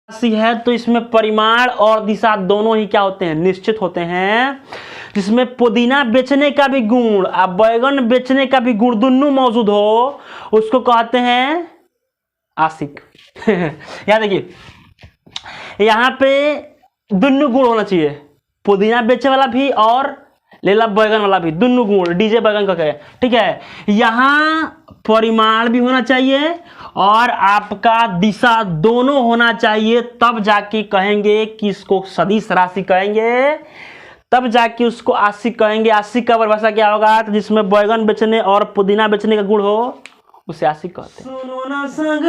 राशि है तो इसमें परिमाण और दिशा दोनों ही क्या होते हैं, निश्चित होते हैं। जिसमें पुदीना बेचने का भी गुण और बैगन बेचने का भी गुण दोनों मौजूद हो उसको कहते हैं आशिक। याद देखिए यहां पे दोनों गुण होना चाहिए, पुदीना बेचने वाला भी और लेला बैगन वाला भी, दोनों गुण डीजे बैगन का कहे, ठीक है। यहां परिमाण भी होना चाहिए और आपका दिशा दोनों होना चाहिए, तब जाके कहेंगे कि इसको सदिश राशि कहेंगे, तब जाके उसको आशिक कहेंगे। आशिक का परिभाषा क्या होगा, तो जिसमें बैगन बेचने और पुदीना बेचने का गुण हो उसे आशिक कहते हैं। सुनो ना संग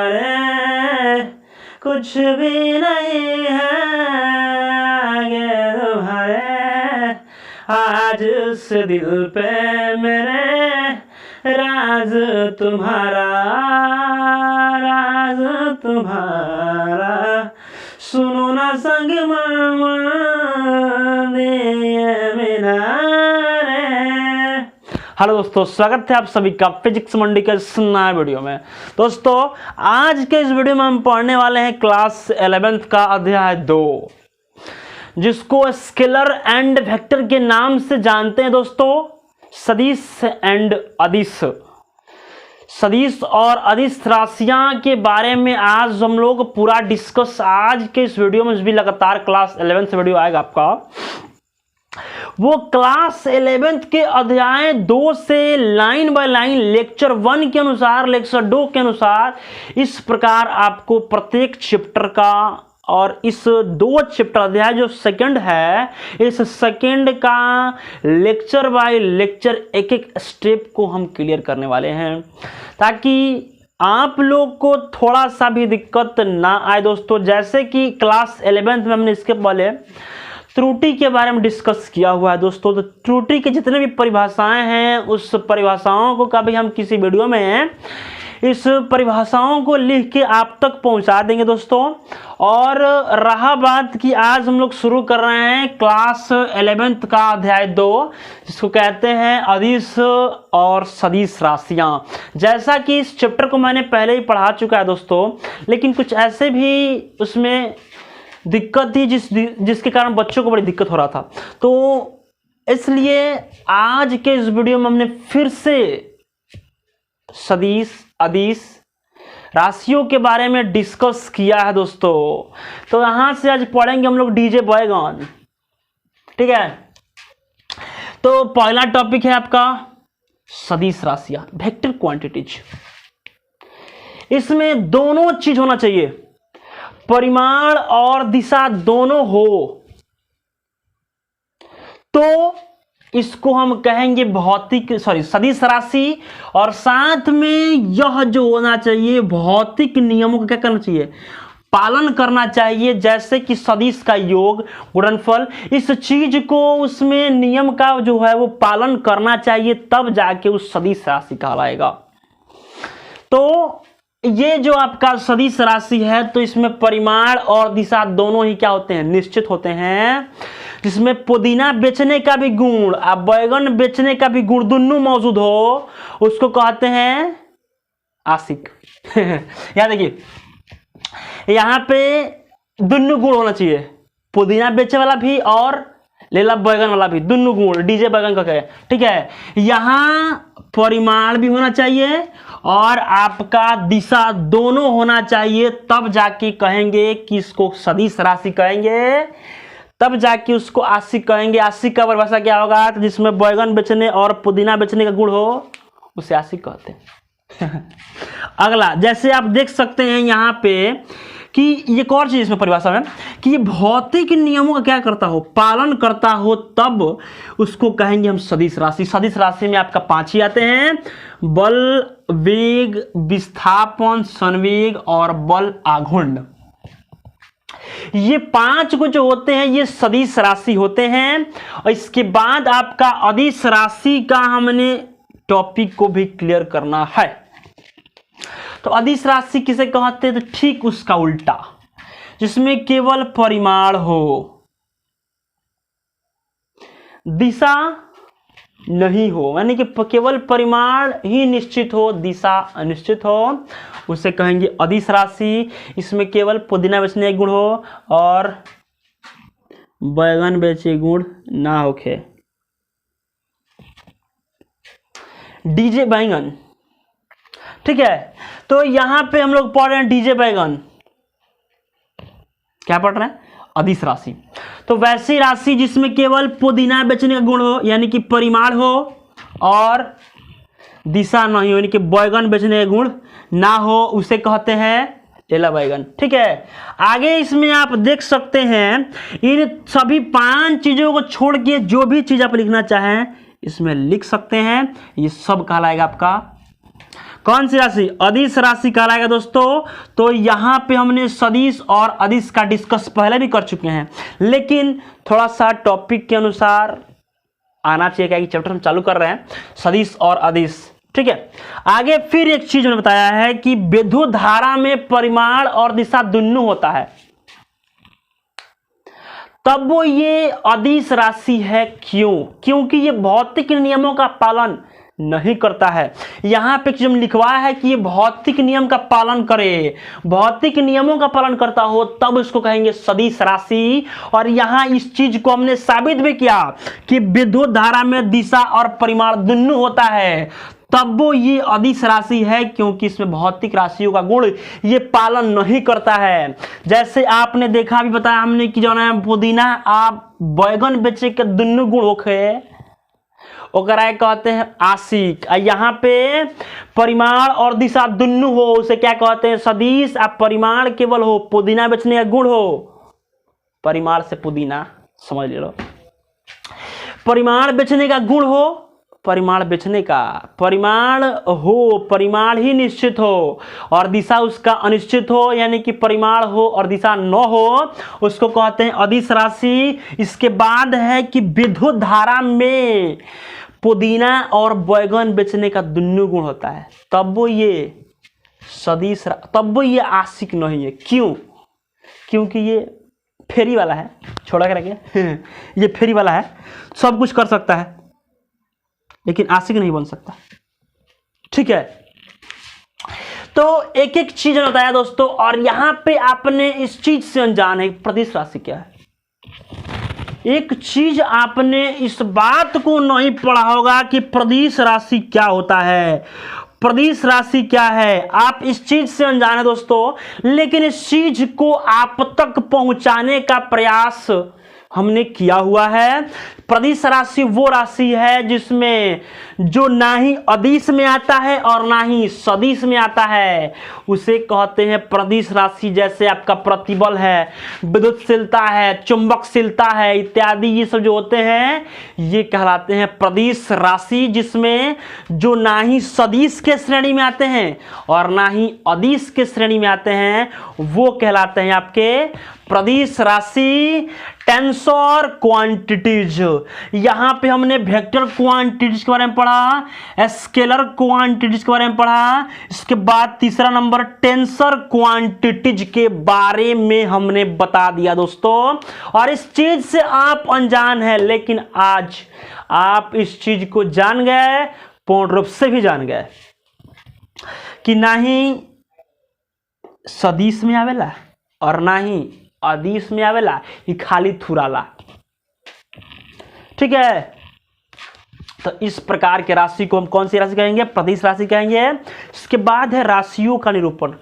रे कुछ भी नहीं है आगे तुम्हारे, आज उस दिल पे मेरे राज तुम्हारा, राज तुम्हारा, सुनो ना संग हेलो दोस्तों, स्वागत है आप सभी का फिजिक्स मंडी के इस नए वीडियो में। दोस्तों आज के इस वीडियो में हम पढ़ने वाले हैं क्लास 11th का अध्याय 2, जिसको स्केलर एंड वेक्टर के नाम से जानते हैं दोस्तों, सदिश एंड अदिश। सदिश और अदिश राशियां के बारे में आज हम लोग पूरा डिस्कस, आज के इस वीडियो में भी लगातार क्लास 11 से वीडियो आएगा आपका, वो क्लास 11th के अध्याय 2 से लाइन बाय लाइन लेक्चर 1 के अनुसार, लेक्चर 2 के अनुसार इस प्रकार आपको प्रत्येक चैप्टर का और इस 2 चैप्टर अध्याय जो सेकंड है, इस सेकंड का लेक्चर बाय लेक्चर एक एक स्टेप को हम क्लियर करने वाले हैं, ताकि आप लोग को थोड़ा सा भी दिक्कत ना आए दोस्तों। जैसे कि क्लास 11th में हमने इसके पहले त्रुटि के बारे में डिस्कस किया हुआ है दोस्तों, तो त्रुटि के जितने भी परिभाषाएं हैं उस परिभाषाओं को कभी हम किसी वीडियो में इस परिभाषाओं को लिख के आप तक पहुंचा देंगे दोस्तों। और रहा बात कि आज हम लोग शुरू कर रहे हैं क्लास 11th का अध्याय 2, जिसको कहते हैं अदिश और सदिश राशियां। जैसा कि इस चैप्टर को मैंने पहले ही पढ़ा चुका है दोस्तों, लेकिन कुछ ऐसे भी उसमें दिक्कत थी जिसके कारण बच्चों को बड़ी दिक्कत हो रहा था, तो इसलिए आज के इस वीडियो में हमने फिर से सदिश अदिश राशियों के बारे में डिस्कस किया है दोस्तों। तो यहां से आज पढ़ेंगे हम लोग डीजे बैगन, ठीक है। तो पहला टॉपिक है आपका सदिश राशियां, वेक्टर क्वांटिटीज। इसमें दोनों चीज होना चाहिए, परिमाण और दिशा दोनों हो, तो इसको हम कहेंगे भौतिक सदिश राशि। और साथ में यह जो होना चाहिए भौतिक नियमों का क्या करना चाहिए, पालन करना चाहिए। जैसे कि सदिश का योग, गुणनफल, इस चीज को उसमें नियम का जो है वो पालन करना चाहिए, तब जाके उस सदिश राशि कहलाएगा। तो ये जो आपका सदिश राशि है तो इसमें परिमाण और दिशा दोनों ही क्या होते हैं, निश्चित होते हैं। जिसमें पुदीना बेचने का भी गुण और बैगन बेचने का भी गुण दोनों मौजूद हो उसको कहते हैं आशिक। याद देखिए यहां पे दोनों गुण होना चाहिए, पुदीना बेचने वाला भी और लेला बैगन वाला भी, दोनों गुण डीजे बैगन का कहे, ठीक है। यहां परिमाण भी होना चाहिए और आपका दिशा दोनों होना चाहिए, तब जाके कहेंगे कि इसको सदिश राशि कहेंगे, तब जाके उसको आशिक कहेंगे। आशिक का परिभाषा क्या होगा, तो जिसमें बैगन बेचने और पुदीना बेचने का गुण हो उसे आशिक कहते हैं। अगला, जैसे आप देख सकते हैं यहाँ पे कि एक और चीज इसमें परिभाषा में कि ये भौतिक नियमों का क्या करता हो, पालन करता हो, तब उसको कहेंगे हम सदिश राशि। सदिश राशि में आपका 5 ही आते हैं, बल, वेग, विस्थापन, संवेग और बल आघूर्ण। ये 5 को जो होते हैं ये सदिश राशि होते हैं। और इसके बाद आपका अदिश राशि का हमने टॉपिक को भी क्लियर करना है। तो अदिश राशि किसे कहते हैं, तो ठीक उसका उल्टा, जिसमें केवल परिमाण हो, दिशा नहीं हो, यानी कि केवल परिमाण ही निश्चित हो, दिशा अनिश्चित हो, उसे कहेंगे अदिश राशि। इसमें केवल पुदीना बेचने गुण हो और बैगन बेचे गुण ना होखे। डीजे बैगन, ठीक है। तो यहां पे हम लोग पढ़ रहे हैं डीजे बैगन, क्या पढ़ रहे हैं? अदिश राशि। तो वैसी राशि जिसमें केवल पुदीना बेचने का गुण हो, यानी कि परिमाण हो, और दिशा नहीं हो, यानी कि बैगन बेचने का गुण ना हो, उसे कहते हैं एला बैगन, ठीक है। आगे इसमें आप देख सकते हैं, इन सभी 5 चीजों को छोड़ के जो भी चीज आप लिखना चाहें इसमें लिख सकते हैं। ये सब कहलाएगा आपका कौन सी राशि? अदिश राशि कहलाएगा दोस्तों। तो यहां पे हमने सदिश और अदिश का डिस्कस पहले भी कर चुके हैं, लेकिन थोड़ा सा टॉपिक के अनुसार आना चाहिए, क्या कि चैप्टर हम चालू कर रहे हैं सदिश और अदिश, ठीक है। आगे फिर एक चीज मैंने बताया है कि विद्युत धारा में परिमाण और दिशा दोनों होता है, तब वो ये अदिश राशि है। क्यों? क्योंकि ये भौतिक नियमों का पालन नहीं करता है। यहां पे जब लिखवाया है कि ये भौतिक नियम का पालन करे, भौतिक नियमों का पालन करता हो, तब इसको कहेंगे सदिश राशि। और यहां इस चीज को हमने साबित भी किया कि विद्युत धारा में दिशा और परिमाण दोनों होता है, तब वो ये अदिश राशि है, क्योंकि इसमें भौतिक राशियों का गुण ये पालन नहीं करता है। जैसे आपने देखा भी, बताया हमने कि जो है पुदीना आप बैगन बेचे के दोनों गुण होखे, ओकरा कहते हैं आशिक। यहाँ पे परिमाण और दिशा दोनों हो, उसे क्या कहते हैं? सदिश। आप परिमाण केवल हो, पुदीना बेचने का गुण हो, परिमाण से पुदीना समझ ले लो। परिमाण बेचने का गुण हो, परिमाण बेचने का, परिमाण हो, परिमाण ही निश्चित हो और दिशा उसका अनिश्चित हो, यानी कि परिमाण हो और दिशा न हो, उसको कहते हैं अदिश राशि। इसके बाद है कि विद्युत धारा में पुदीना और बैगन बेचने का दोनों गुण होता है, तब वो ये सदिश, तब वो ये आशिक नहीं है। क्यों? क्योंकि ये फेरी वाला है, छोड़ा के रखे ये फेरी वाला है, सब कुछ कर सकता है लेकिन आशिक नहीं बन सकता, ठीक है। तो एक एक चीज बताया दोस्तों, और यहां पे आपने इस चीज से अनजान है प्रदिश राशि क्या है। एक चीज आपने इस बात को नहीं पढ़ा होगा कि प्रदिश राशि क्या होता है, प्रदिश राशि क्या है। आप इस चीज से अनजान है दोस्तों, लेकिन इस चीज को आप तक पहुंचाने का प्रयास हमने किया हुआ है। प्रदिश राशि वो राशि है जिसमें जो ना ही अदिश में आता है और ना ही सदिश में आता है, उसे कहते हैं प्रदिश राशि। जैसे आपका प्रतिबल है, विद्युतशीलता है, चुंबकशीलता है इत्यादि, ये सब जो होते हैं ये कहलाते हैं प्रदिश राशि, जिसमें जो ना ही सदिश के श्रेणी में आते हैं और ना ही अदिश के श्रेणी में आते हैं, वो कहलाते हैं आपके प्रदिश राशि। टेंसर क्वांटिटीज, यहां पे हमने वेक्टर क्वांटिटीज के बारे में पढ़ा, स्केलर क्वांटिटीज के बारे में पढ़ा, इसके बाद तीसरा नंबर टेंसर क्वांटिटीज के बारे में हमने बता दिया दोस्तों। और इस चीज से आप अनजान है, लेकिन आज आप इस चीज को जान गए, पूर्ण रूप से भी जान गए कि ना ही सदिश में आवेला और ना ही अदिश में आवेला, ये खाली थुराला, ठीक है। तो इस प्रकार के राशि को हम कौन सी राशि कहेंगे? प्रदिश राशि कहेंगे। इसके बाद है राशियों का निरूपण,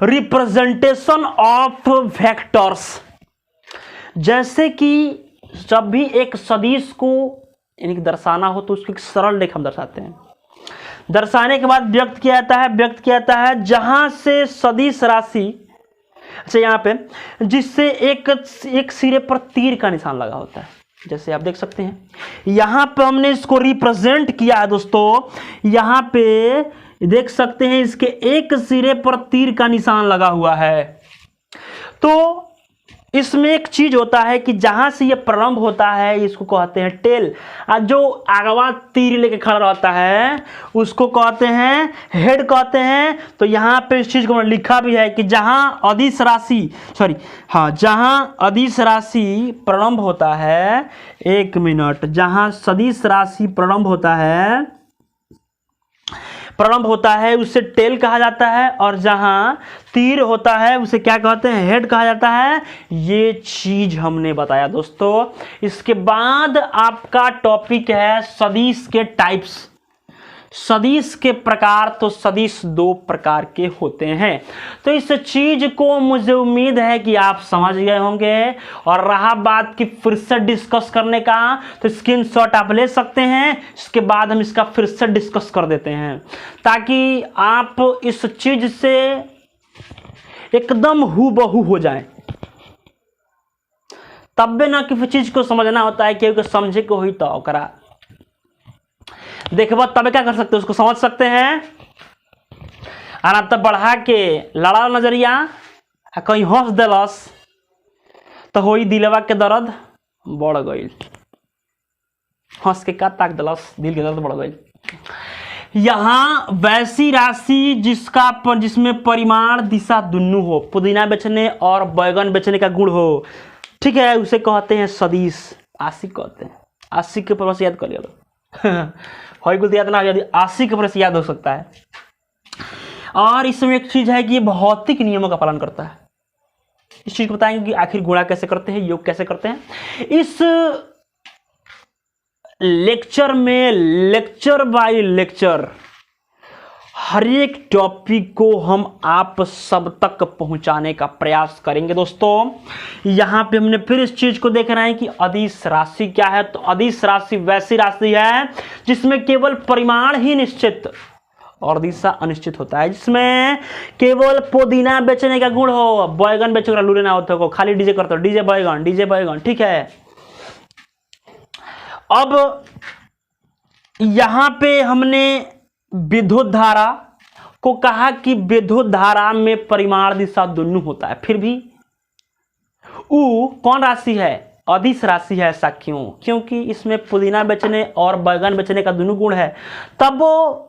रिप्रेजेंटेशन ऑफ वेक्टर्स। जैसे कि जब भी एक सदिश को यानी कि दर्शाना हो तो उसको एक सरल रेखा हम दर्शाते हैं, दर्शाने के बाद व्यक्त किया जाता है जहां से सदिश राशि, अच्छा यहाँ पे जिससे एक सिरे पर तीर का निशान लगा होता है, जैसे आप देख सकते हैं यहाँ पे हमने इसको रिप्रेजेंट किया है दोस्तों। यहाँ पे देख सकते हैं इसके एक सिरे पर तीर का निशान लगा हुआ है। तो इसमें एक चीज होता है कि जहां से ये प्रारंभ होता है इसको कहते हैं टेल, और जो आगवा तीर लेके खड़ा रहता है उसको कहते हैं हेड कहते हैं। तो यहाँ पे इस चीज को लिखा भी है कि जहां अदिश राशि जहां अदिश राशि प्रारंभ होता है, एक मिनट, जहां सदिश राशि प्रारंभ होता है प्रारंभ होता है उसे टेल कहा जाता है, और जहां तीर होता है उसे क्या कहते हैं, हेड कहा जाता है। ये चीज हमने बताया दोस्तों। इसके बाद आपका टॉपिक है सदिश के टाइप्स, सदिश के प्रकार। तो सदिश दो प्रकार के होते हैं। तो इस चीज को मुझे उम्मीद है कि आप समझ गए होंगे। और रहा बात की फिर से डिस्कस करने का, तो स्क्रीनशॉट आप ले सकते हैं। इसके बाद हम इसका फिर से डिस्कस कर देते हैं, ताकि आप इस चीज से एकदम हूबहू हो जाएं। तब भी ना किसी चीज को समझना होता है, क्योंकि समझे को हुई तो ओकरा देखबा तब क्या कर सकते हैं, उसको समझ सकते हैं। और तब बढ़ा के लड़ा नजरिया कहीं हंस दिलस तो होई दिलवा के दर्द बढ़ गई, हंस के का ताक दिलस दिल के दर्द बढ़ गई। यहां वैसी राशि जिसमें परिमाण दिशा दोनों हो, पुदीना बेचने और बैगन बेचने का गुण हो, ठीक है, उसे कहते हैं सदिश। आशिक कहते हैं, आशिक के प्रवास याद कर लिया तो याद ना, यदि आशिक के प्रवास याद हो सकता है। और इसमें एक चीज है कि ये भौतिक नियमों का पालन करता है। इस चीज को बताएंगे कि आखिर गुणा कैसे करते हैं, योग कैसे करते हैं। इस लेक्चर में लेक्चर बाय लेक्चर हर एक टॉपिक को हम आप सब तक पहुंचाने का प्रयास करेंगे दोस्तों। यहां पे हमने फिर इस चीज को देखना है कि अदिश राशि क्या है। तो अदिश राशि वैसी राशि है जिसमें केवल परिमाण ही निश्चित और दिशा अनिश्चित होता है, जिसमें केवल पुदीना बेचने का गुण हो, बैगन बेचने का लूरे ना होता हो, खाली डीजे करते हो, डीजे बैगन, ठीक है। अब यहां पे हमने विद्युत धारा को कहा कि विद्युत धारा में परिमाण दिशा दोनों होता है, फिर भी उ कौन राशि है, अदिश राशि है। ऐसा क्यों? क्योंकि इसमें पुदीना बेचने और बैगन बेचने का दोनों गुण है। तब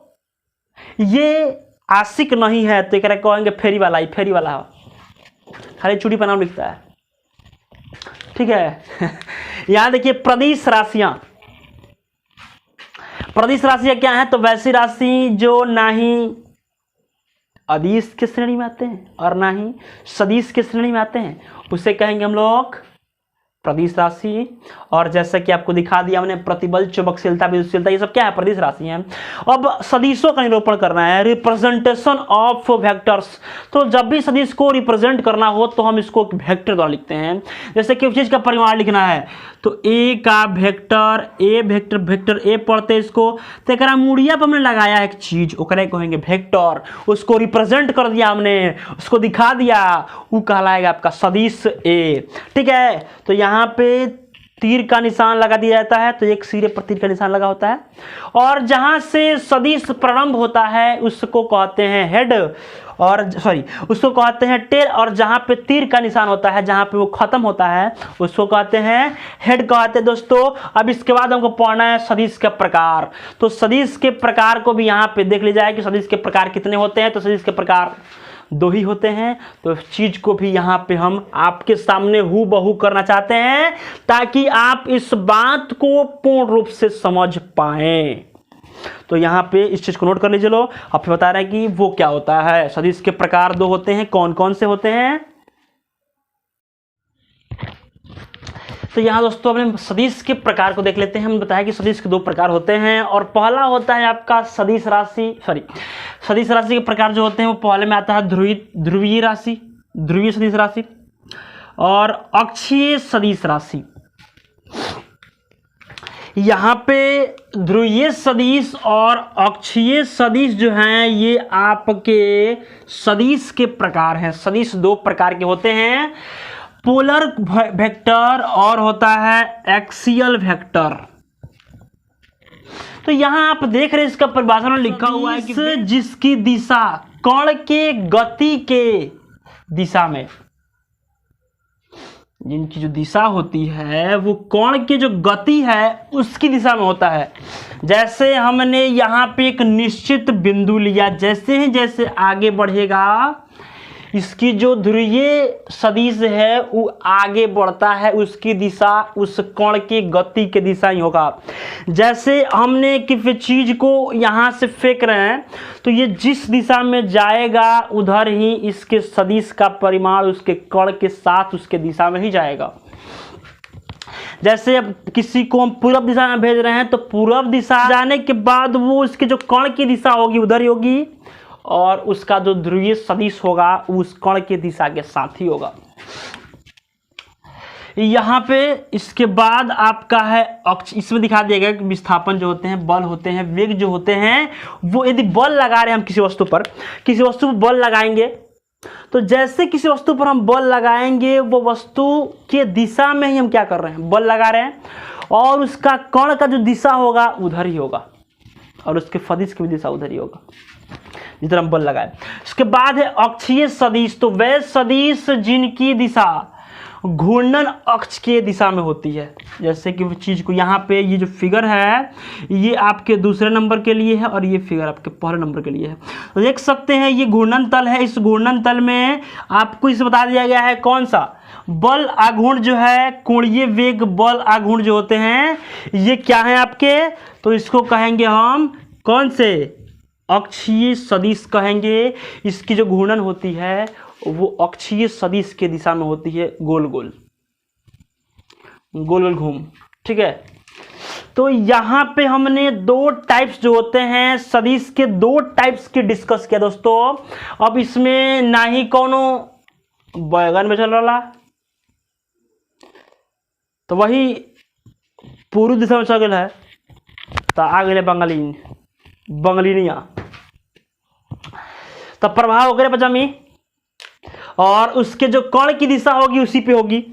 ये आशिक नहीं है तो एक कहेंगे फेरी वाला, ही फेरी वाला खाली चूड़ी पर नाम लिखता है, ठीक है। यहां देखिए प्रदिश राशियां, प्रदिश राशियां क्या है, तो वैसी राशि जो ना ही अदिश की श्रेणी में आते हैं और ना ही सदिश की श्रेणी में आते हैं, उसे कहेंगे हम लोग प्रदिश राशि। और जैसा कि आपको दिखा दिया हमने, प्रतिबल, चुंबकशीलता, विद्युतशीलता, ये सब क्या है, प्रदिश राशि है। अब सदिशों का निरूपण करना है, रिप्रेजेंटेशन ऑफ वेक्टर्स। तो जब भी सदिश को रिप्रेजेंट करना हो तो हम इसको वेक्टर द्वारा लिखते हैं। जैसे किसी चीज का परिमाण लिखना है तो ए का vector, A vector, vector A पढ़ते इसको, तो एक मुड़िया पर हमने लगाया एक चीज, ओकरे कहेंगे वेक्टर। उसको रिप्रेजेंट कर दिया हमने, उसको दिखा दिया, वो कहलाएगा आपका सदिश ए, ठीक है। तो यहाँ पे तीर का निशान लगा दिया जाता है, तो एक सिरे पर तीर का निशान लगा होता है। और जहां से सदिश प्रारंभ होता है उसको कहते हैं हेड, और उसको कहते हैं टेल। और जहां पे तीर का निशान होता है, जहां पे वो खत्म होता है, उसको कहते हैं हेड कहते हैं दोस्तों। अब इसके बाद हमको पढ़ना है सदिश के प्रकार। तो सदिश के प्रकार को भी यहाँ पे देख लीजिए कि सदिश के प्रकार कितने होते हैं। तो सदिश के प्रकार दो ही होते हैं। तो चीज को भी यहाँ पे हम आपके सामने हूबहू करना चाहते हैं, ताकि आप इस बात को पूर्ण रूप से समझ पाएं। तो यहाँ पे इस चीज को नोट कर लीजिए। लो अब बता रहे हैं कि वो क्या होता है। सदिश के प्रकार दो होते हैं, कौन कौन से होते हैं। तो यहाँ दोस्तों अपने सदिश के प्रकार को देख लेते हैं। हम बताया कि सदिश के दो प्रकार होते हैं, और पहला होता है आपका सदिश राशि, सदिश राशि के प्रकार जो होते हैं वो पहले में आता है ध्रुवीय राशि, ध्रुवीय सदिश राशि और अक्षीय सदिश राशि। यहाँ पे ध्रुवीय सदिश और अक्षीय सदिश जो हैं ये आपके सदिश के प्रकार हैं। सदिश दो प्रकार के होते हैं, पोलर वेक्टर और होता है एक्सियल वेक्टर। तो यहां आप देख रहे हैं इसका परिभाषा में लिखा हुआ है कि जिसकी दिशा कण के गति के दिशा में, जिनकी जो दिशा होती है वो कण की जो गति है उसकी दिशा में होता है। जैसे हमने यहाँ पे एक निश्चित बिंदु लिया, जैसे ही जैसे आगे बढ़ेगा इसकी जो ध्रुवीय सदिश है वो आगे बढ़ता है, उसकी दिशा उस कण की गति की दिशा ही होगा। जैसे हमने किसी चीज को यहाँ से फेंक रहे हैं तो ये जिस दिशा में जाएगा उधर ही इसके सदिश का परिमाण उसके कण के साथ उसके दिशा में ही जाएगा। जैसे अब किसी को हम पूर्व दिशा में भेज रहे हैं तो पूर्व दिशा जाने के बाद वो उसके जो कण की दिशा होगी उधर ही होगी, और उसका जो ध्रुवीय सदिश होगा उस कण की दिशा के साथ ही होगा। यहाँ पे इसके बाद आपका है अक्ष, इसमें दिखा दिया गया कि विस्थापन जो होते हैं, बल होते हैं, वेग जो होते हैं, वो यदि बल लगा रहे हैं हम किसी वस्तु पर बल लगाएंगे तो जैसे किसी वस्तु पर हम बल लगाएंगे वो वस्तु के दिशा में ही हम क्या कर रहे हैं, बल लगा रहे हैं, और उसका कण का जो दिशा होगा उधर ही होगा और उसके सदिश की भी दिशा उधर ही होगा जिधर हम बल लगाए। इसके बाद है अक्षीय सदिश। तो वे सदिश जिनकी दिशा घूर्णन अक्ष के दिशा में होती है, जैसे कि वो चीज को यहाँ पे ये जो फिगर है ये आपके दूसरे नंबर के लिए है और ये फिगर आपके पहले नंबर के लिए है। तो देख सकते हैं ये घूर्णन तल है, इस घूर्णन तल में आपको इसे बता दिया गया है कौन सा बल आघूर्ण जो है, कोणीय वेग बल आघूर्ण जो होते हैं ये क्या है आपके, तो इसको कहेंगे हम कौन से, अक्षीय सदिश कहेंगे। इसकी जो घूर्णन होती है वो अक्षीय सदिश के दिशा में होती है, गोल गोल घूम, ठीक है। तो यहाँ पे हमने दो टाइप्स जो होते हैं सदिश के, दो टाइप्स की डिस्कस किया दोस्तों। अब इसमें ना ही कोनो बैगन में चल रहा तो वही पूर्व दिशा में चल है तो आ गए बंगलिनिया, तो प्रभाव वगैरह पजामी, और उसके जो कण की दिशा होगी उसी पे होगी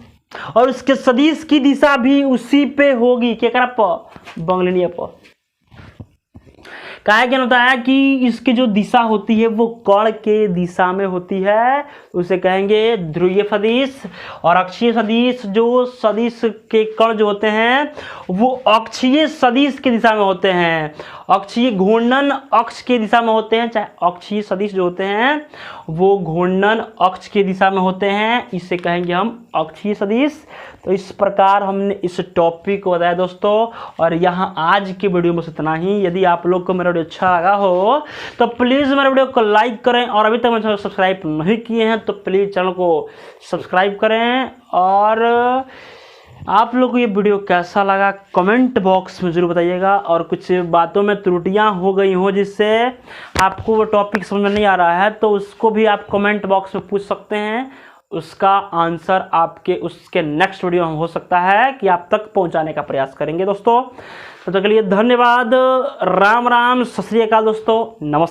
और उसके सदिश की दिशा भी उसी पे होगी, क्या करा प बंगलिनिया पर। क्या होता है कि इसकी जो दिशा होती है वो कण के दिशा में होती है, उसे कहेंगे ध्रुवीय सदिश। और अक्षीय सदिश, जो सदिश के कण जो होते हैं वो अक्षीय सदिश की दिशा में होते हैं, अक्षीय घूर्णन अक्ष के दिशा में होते हैं, चाहे अक्षीय सदिश जो होते हैं वो घूर्णन अक्ष की दिशा में होते हैं, इसे कहेंगे हम अक्षीय सदिश। तो इस प्रकार हमने इस टॉपिक को बताया दोस्तों, और यहाँ आज की वीडियो में इतना ही। यदि आप लोग को मेरा वीडियो अच्छा लगा हो तो प्लीज़ मेरे वीडियो को लाइक करें, और अभी तक मेरे चैनल को सब्सक्राइब नहीं किए हैं तो प्लीज़ चैनल को सब्सक्राइब करें। और आप लोग को ये वीडियो कैसा लगा कमेंट बॉक्स में ज़रूर बताइएगा, और कुछ बातों में त्रुटियां हो गई हो जिससे आपको वो टॉपिक समझ में नहीं आ रहा है तो उसको भी आप कमेंट बॉक्स में पूछ सकते हैं, उसका आंसर आपके उसके नेक्स्ट वीडियो में हो सकता है कि आप तक पहुंचाने का प्रयास करेंगे दोस्तों। तो तब तक के लिए धन्यवाद, राम राम, सत श्री अकाल दोस्तों, नमस्ते।